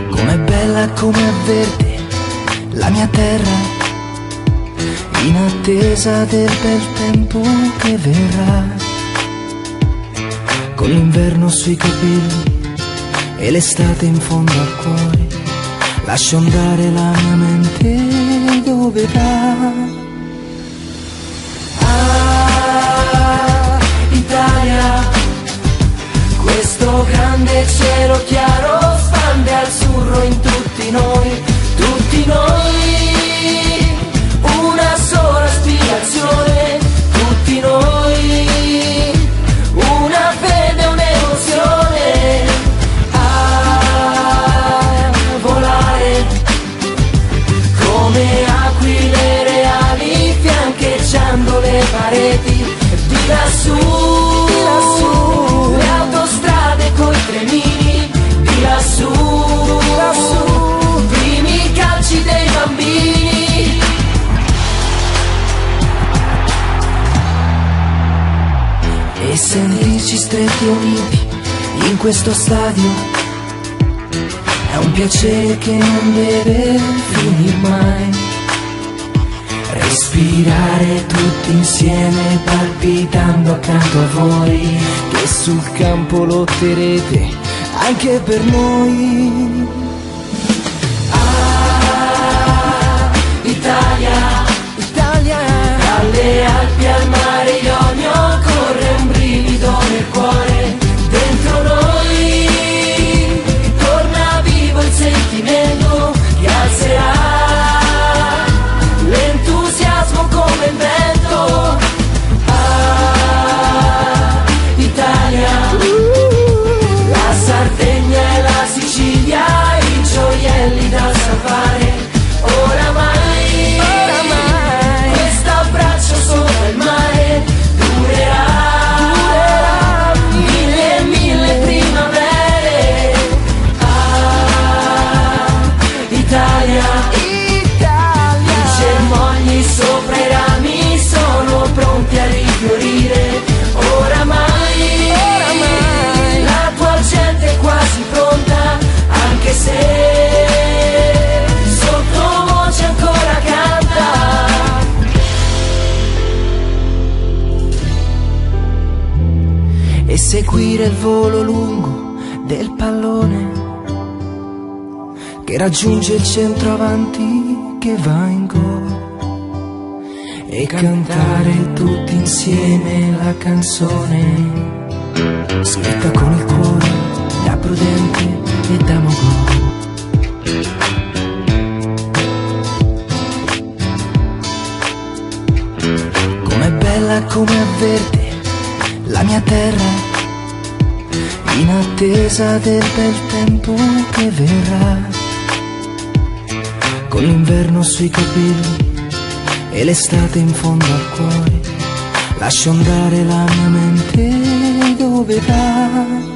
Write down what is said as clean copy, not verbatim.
Com'è bella, com'è verde la mia terra, in attesa del bel tempo che verrà, con l'inverno sui capelli e l'estate in fondo al cuore. Lascio andare la mia mente dove va. Ah, Italia, questo grande cielo chiaro spande azzurro in tutti noi, tutti noi, una sola aspirazione, tutti noi, una fede, un'emozione, a volare come aquile reali fiancheggiando le pareti di lassù, le autostrade coi trenini di lassù, primi calci dei bambini. E sentirci stretti e uniti in questo stadio è un piacere che non deve finir mai. Respirare tutti insieme palpitando accanto a voi, che sul campo lotterete anche per noi. Ah, Italia, Italia, dalle Alpi al mare Ionio corre un brivido nel cuore, dentro noi torna vivo il sentimento che alzerà l'entusiasmo come il vento. Ah, Italia, la Sardegna e la Sicilia, i gioielli da salvare. Oramai, questo abbraccio sopra il mare durerà mille e mille primavere. Ah, Italia, i germogli sopra i rami sono pronti a rifiorire. Oramai, la tua gente è quasi pronta, anche se sottovoce ancora canta. E seguire il volo lungo del pallone che raggiunge il centro avanti, che va in gol, e cantare tutti insieme la canzone scritta con il cuore da Prudente e da Mogol. Com'è bella, com'è verde la mia terra, in attesa del bel tempo che verrà, con l'inverno sui capelli e l'estate in fondo al cuore. Lascio andare la mia mente dove va.